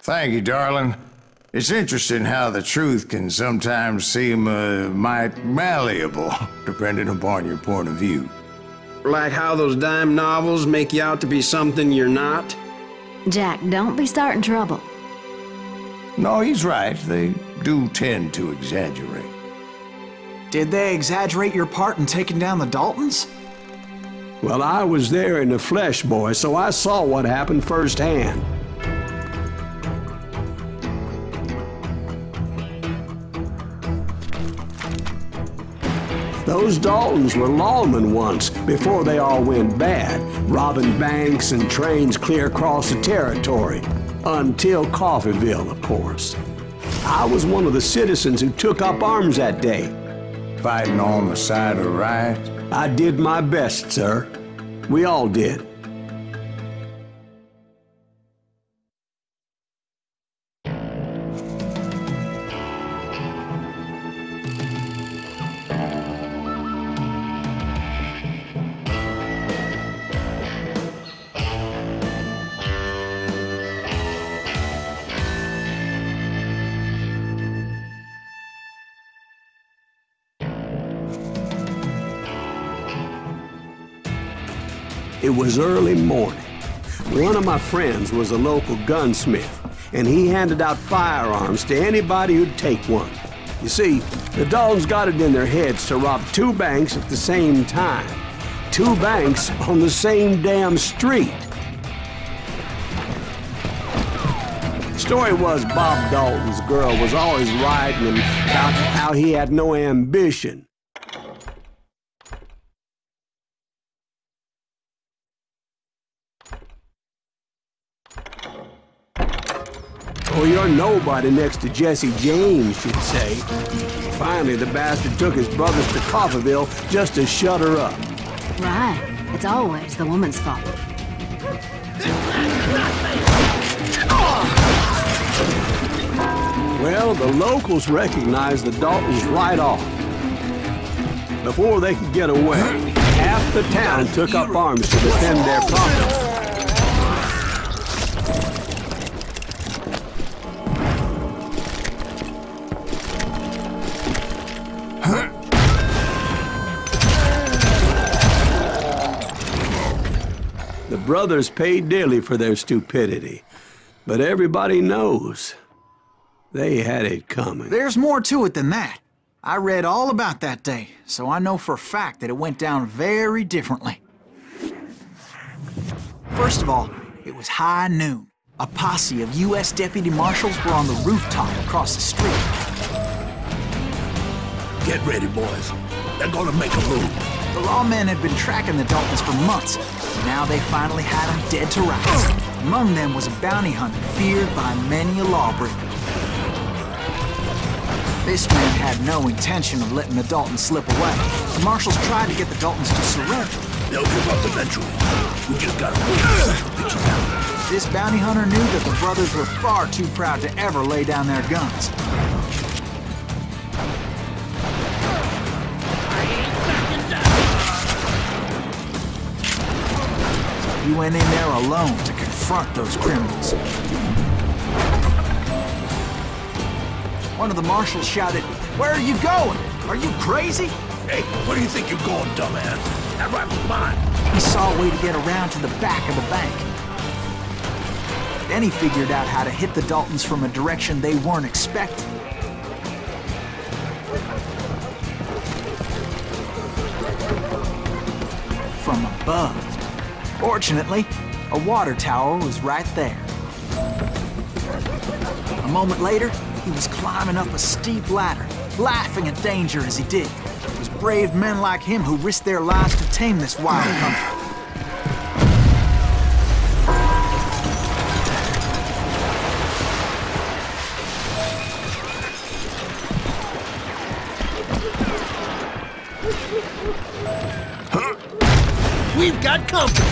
Thank you, darling. It's interesting how the truth can sometimes seem might malleable, depending upon your point of view. Like how those dime novels make you out to be something you're not? Jack, don't be starting trouble. No, he's right. They do tend to exaggerate. Did they exaggerate your part in taking down the Daltons? Well, I was there in the flesh, boy, so I saw what happened firsthand. Those Daltons were lawmen once, before they all went bad, robbing banks and trains clear across the territory. Until Coffeeville, of course. I was one of the citizens who took up arms that day. Fighting on the side of right? I did my best, sir. We all did. It was early morning. One of my friends was a local gunsmith, and he handed out firearms to anybody who'd take one. You see, the Daltons got it in their heads to rob 2 banks at the same time. 2 banks on the same damn street. The story was Bob Dalton's girl was always riding him about how he had no ambition. Oh, you're nobody next to Jesse James, she'd say. Finally, the bastard took his brothers to Coffeeville just to shut her up. Right. It's always the woman's fault. Well, the locals recognized the Daltons right off. Before they could get away, half the town took up arms to defend their property. The brothers paid dearly for their stupidity, but everybody knows they had it coming. There's more to it than that. I read all about that day, so I know for a fact that it went down very differently. First of all, it was high noon. A posse of U.S. deputy marshals were on the rooftop across the street. Get ready, boys. They're gonna make a move. The lawmen had been tracking the Daltons for months. Now they finally had them dead to rights. Among them was a bounty hunter feared by many a lawbreaker. This man had no intention of letting the Daltons slip away. The marshals tried to get the Daltons to surrender. They'll give up eventually. We just gotta move. This bounty hunter knew that the brothers were far too proud to ever lay down their guns. He went in there alone to confront those criminals. One of the marshals shouted, "Where are you going? Are you crazy?" Hey, where do you think you're going, dumbass? That rifle's mine. He saw a way to get around to the back of the bank. Then he figured out how to hit the Daltons from a direction they weren't expecting. From above. Fortunately, a water tower was right there. A moment later, he was climbing up a steep ladder, laughing at danger as he did. It was brave men like him who risked their lives to tame this wild country. We've got company.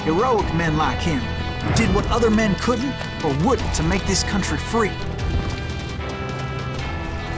Heroic men like him who did what other men couldn't or wouldn't to make this country free.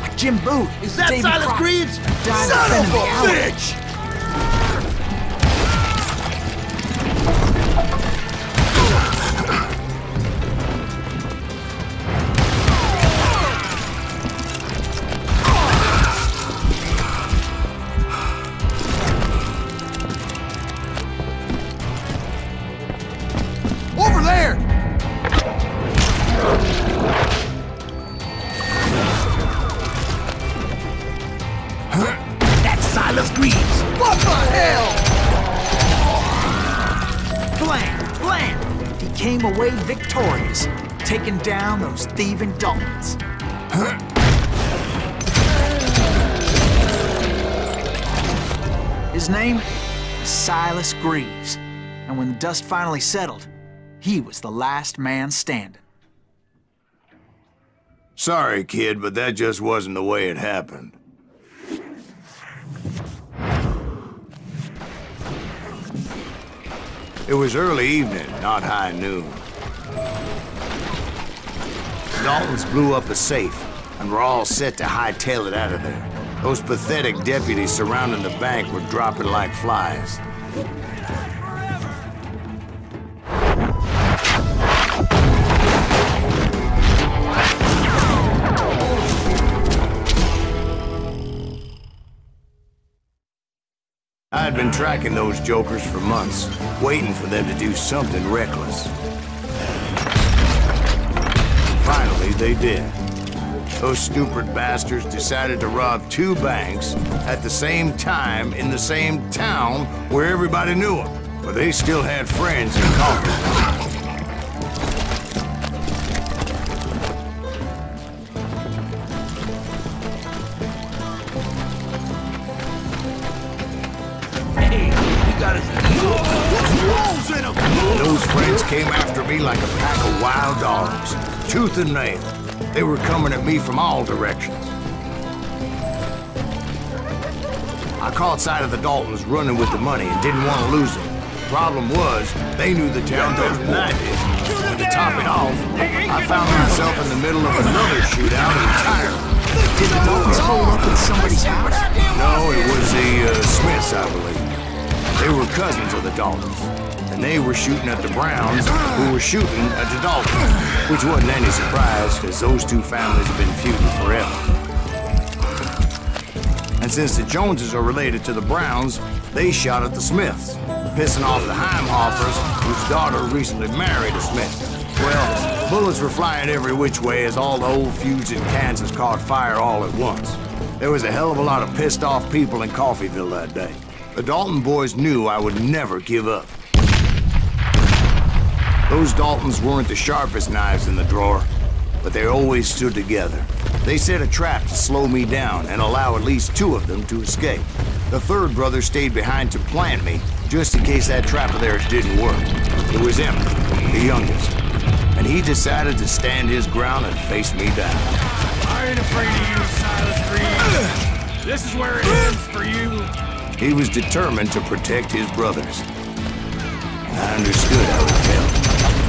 Like Jim Booth. Is that Davy Silas Crockett, Greaves? who died Son of defending a the outlaws. bitch! came away victorious, taking down those thieving Daltons. His name was Silas Greaves, and when the dust finally settled, he was the last man standing. Sorry, kid, but that just wasn't the way it happened. It was early evening, not high noon. The Daltons blew up a safe, and were all set to hightail it out of there. Those pathetic deputies surrounding the bank were dropping like flies. I had been tracking those jokers for months, waiting for them to do something reckless. Finally, they did. Those stupid bastards decided to rob 2 banks at the same time in the same town where everybody knew them. But they still had friends in common. Those friends came after me like a pack of wild dogs, tooth and nail. They were coming at me from all directions. I caught sight of the Daltons running with the money and didn't want to lose them. Problem was, they knew the town better than I did. And to top it off, I found myself in the middle of another shootout entirely. Did the Daltons hold up in somebody's house? No, it was the Smiths, I believe. They were cousins of the Daltons. And they were shooting at the Browns, who were shooting at the Daltons, which wasn't any surprise, because those 2 families have been feuding forever. And since the Joneses are related to the Browns, they shot at the Smiths, pissing off the Heimhoffers, whose daughter recently married a Smith. Well, bullets were flying every which way as all the old feuds in Kansas caught fire all at once. There was a hell of a lot of pissed off people in Coffeyville that day. The Dalton boys knew I would never give up. Those Daltons weren't the sharpest knives in the drawer, but they always stood together. They set a trap to slow me down and allow at least 2 of them to escape. The 3rd brother stayed behind to plant me, just in case that trap of theirs didn't work. It was Emmett, the youngest, and he decided to stand his ground and face me down. I ain't afraid of you, Silas Greaves. This is where it ends for you. He was determined to protect his brothers. And I understood how it felt.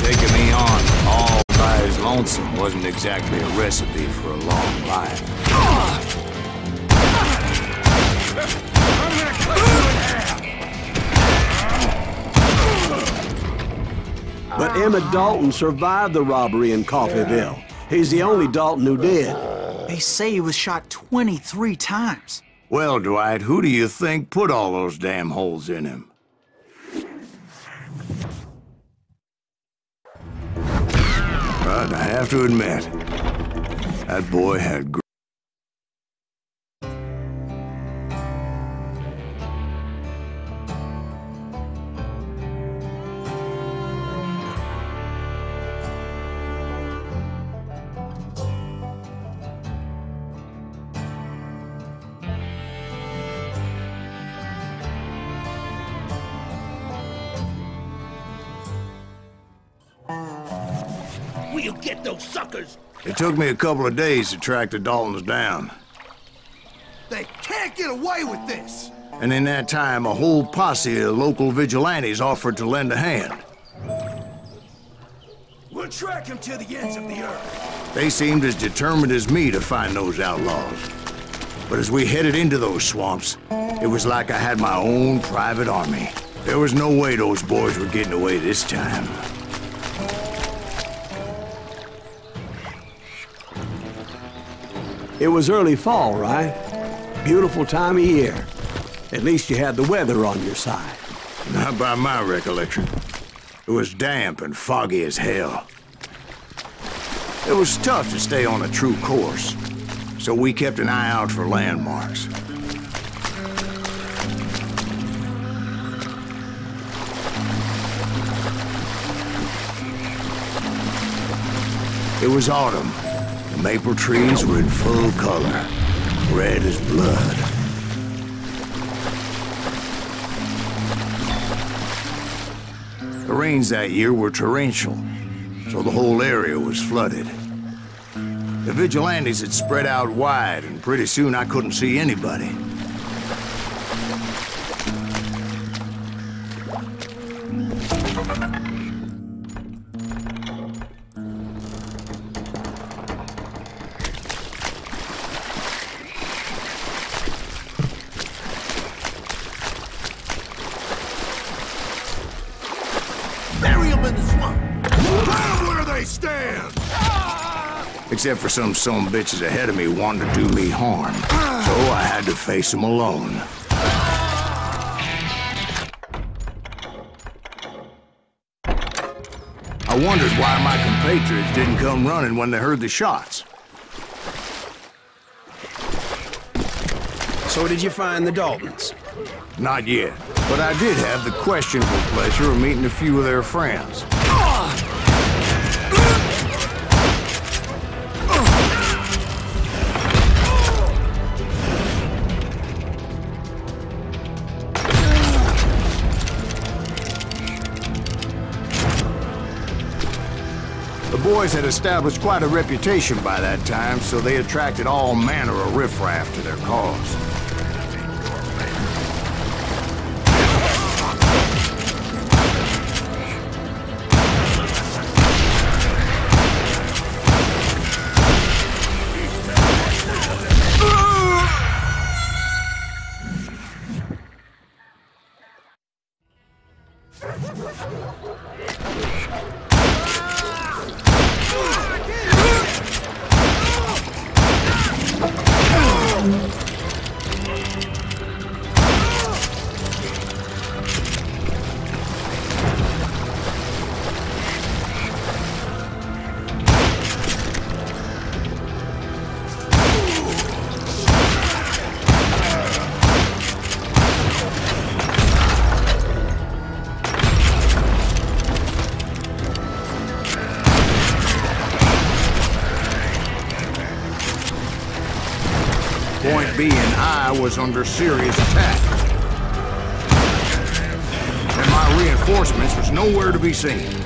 Taking me on all by his lonesome wasn't exactly a recipe for a long life. I'm gonna cut you in half. But Emmett Dalton survived the robbery in Coffeyville. He's the only Dalton who did. They say he was shot 23 times. Well, Dwight, who do you think put all those damn holes in him? But I have to admit, that boy had We'll get those suckers. It took me a couple of days to track the Daltons down. They can't get away with this. And in that time, a whole posse of local vigilantes offered to lend a hand. We'll track them to the ends of the earth. They seemed as determined as me to find those outlaws. But as we headed into those swamps, it was like I had my own private army. There was no way those boys were getting away this time. It was early fall, right? Beautiful time of year. At least you had the weather on your side. Not by my recollection. It was damp and foggy as hell. It was tough to stay on a true course, so we kept an eye out for landmarks. It was autumn. The maple trees were in full color, red as blood. The rains that year were torrential, so the whole area was flooded. The vigilantes had spread out wide, and pretty soon I couldn't see anybody. Except for some bitches ahead of me wanting to do me harm. So I had to face them alone. I wondered why my compatriots didn't come running when they heard the shots. So did you find the Daltons? Not yet, but I did have the questionable pleasure of meeting a few of their friends. The boys had established quite a reputation by that time, so they attracted all manner of riffraff to their cause. Point being, I was under serious attack. And my reinforcements was nowhere to be seen.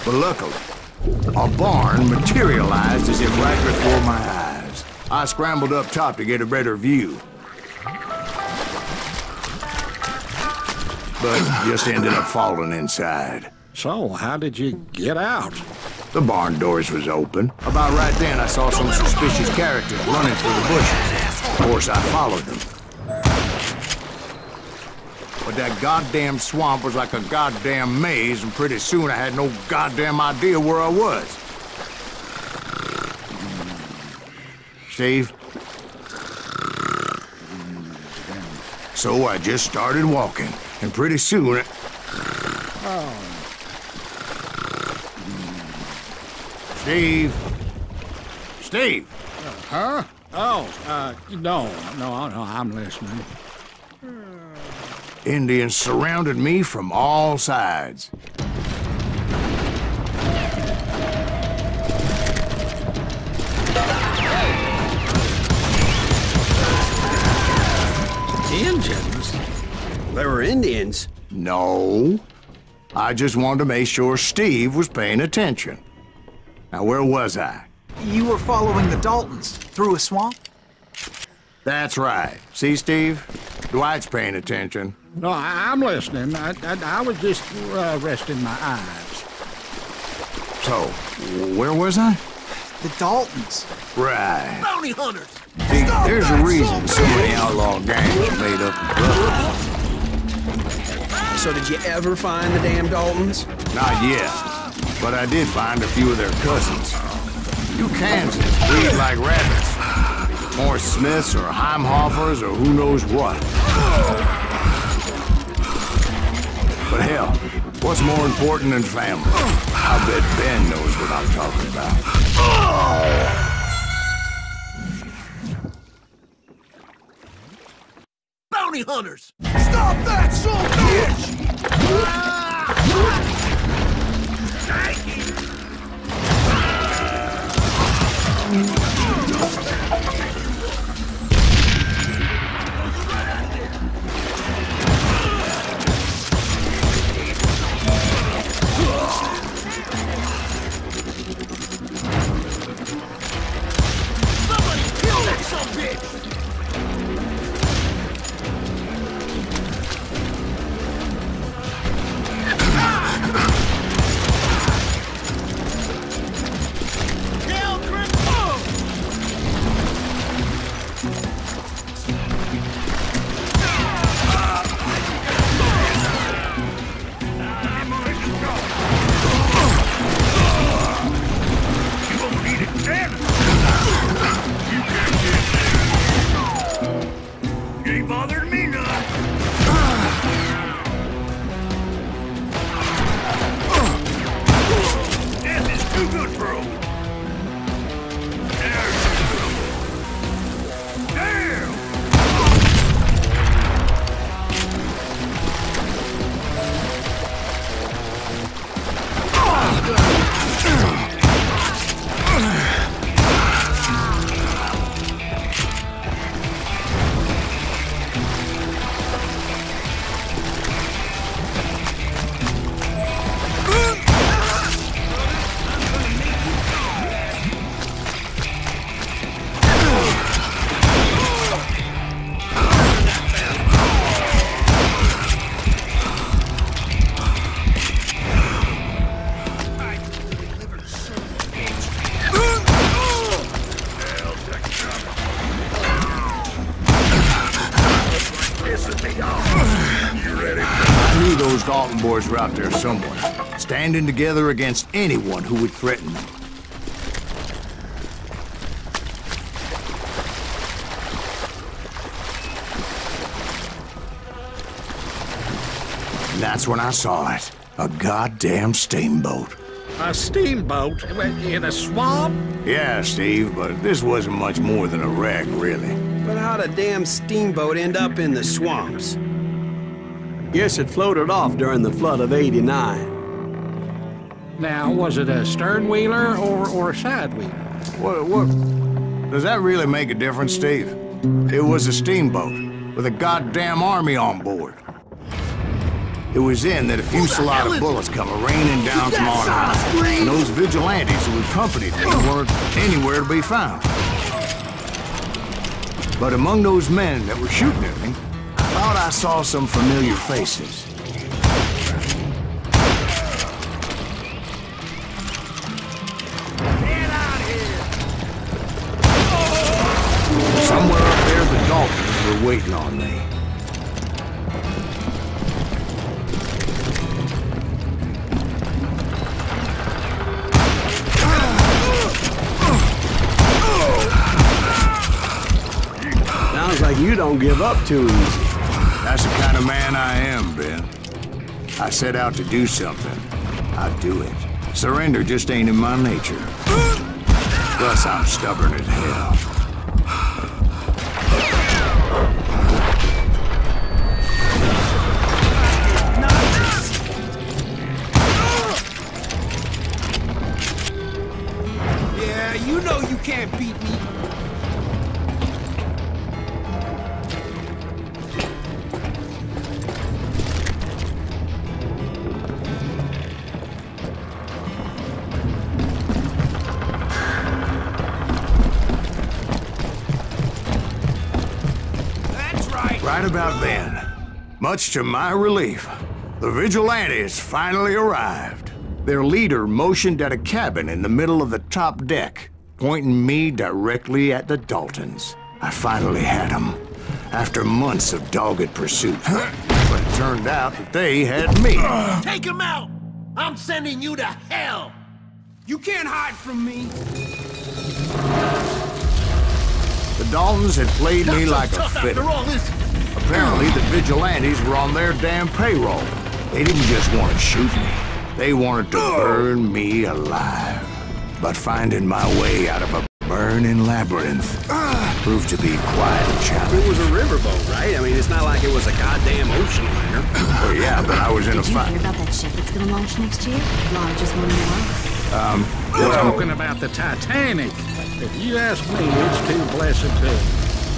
But luckily, a barn materialized as if right before my eyes. I scrambled up top to get a better view. But just ended up falling inside. So, how did you get out? The barn doors was open. About right then, I saw some suspicious characters running through the bushes. Of course, I followed them. But that goddamn swamp was like a goddamn maze, and pretty soon I had no goddamn idea where I was. Steve? So I just started walking, and pretty soon Steve? Steve? Huh? Oh, no, I'm listening. Indians surrounded me from all sides. Indians? They were Indians? No. I just wanted to make sure Steve was paying attention. Now, where was I? You were following the Daltons through a swamp? That's right. See, Steve? Dwight's paying attention. No, I'm listening. I was just resting my eyes. So, where was I? The Daltons. Right. Bounty hunters! See, there's a reason so many outlaw gangs are made up of brothers. So did you ever find the damn Daltons? Not yet, but I did find a few of their cousins. You Kansans breed like rabbits. More Smiths or Heimhoffers or who knows what. But hell, what's more important than family? I bet Ben knows what I'm talking about. Bounty hunters! Stop that, son of a Dalton boys were out there somewhere, standing together against anyone who would threaten them. And that's when I saw it. A goddamn steamboat. A steamboat? In a swamp? Yeah, Steve, but this wasn't much more than a wreck, really. But how'd a damn steamboat end up in the swamps? Guess it floated off during the flood of '89. Now, was it a stern wheeler or a side wheeler? What? Does that really make a difference, Steve? It was a steamboat with a goddamn army on board. It was then that a fusillade of bullets come raining down from on high, and those vigilantes who accompanied me weren't anywhere to be found. But among those men that were shooting at me, I thought I saw some familiar faces. Get out here! Somewhere up there, the Daltons were waiting on me. Sounds like you don't give up too easy. That's the kind of man I am, Ben. I set out to do something. I do it. Surrender just ain't in my nature. Plus, I'm stubborn as hell. Yeah, you know you can't beat me. Right about then, much to my relief, the vigilantes finally arrived. Their leader motioned at a cabin in the middle of the top deck, pointing me directly at the Daltons. I finally had them, after months of dogged pursuit. But it turned out that they had me. Take him out! I'm sending you to hell! You can't hide from me! The Daltons had played me like a tough fiddle. after all this. Apparently, the vigilantes were on their damn payroll. They didn't just want to shoot me. They wanted to burn me alive. But finding my way out of a burning labyrinth proved to be quite a challenge. It was a riverboat, right? I mean, it's not like it was a goddamn ocean liner. Well, yeah, but I was in a Did you fight. hear about that ship that's gonna launch next year? Largest one in the world. We're talking about the Titanic. If you ask me, it's too blessed big.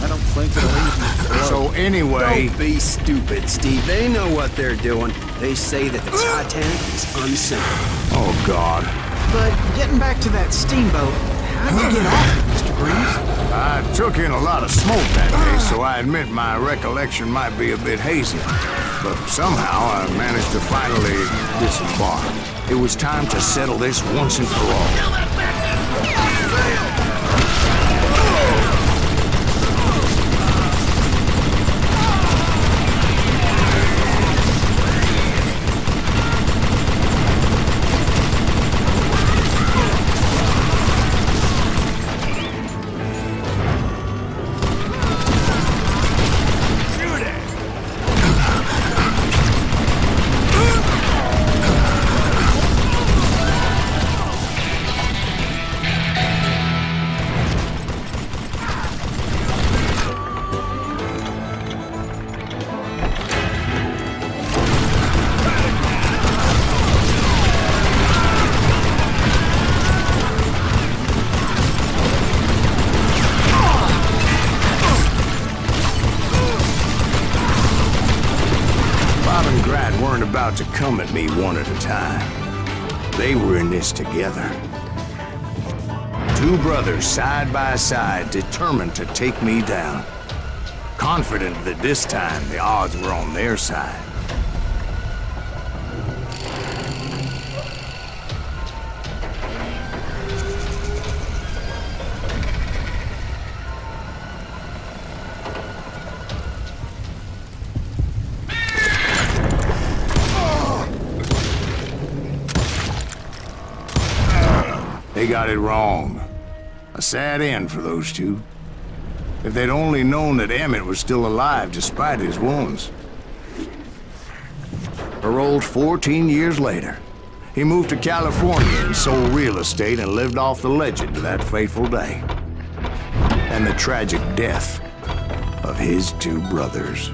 I don't think it'll even float. So anyway, Don't be stupid, Steve. They know what they're doing. They say that the Titanic is unsinkable. oh God. But getting back to that steamboat, how'd you get off it, Mr. Greaves? I took in a lot of smoke that day, so I admit my recollection might be a bit hazy. But somehow I managed to finally disembark. It was time to settle this once and for all. About to come at me one at a time. They were in this together. Two brothers side by side, determined to take me down. Confident that this time the odds were on their side. They got it wrong. A sad end for those two. If they'd only known that Emmett was still alive despite his wounds. Paroled 14 years later, he moved to California and sold real estate and lived off the legend of that fateful day. And the tragic death of his two brothers.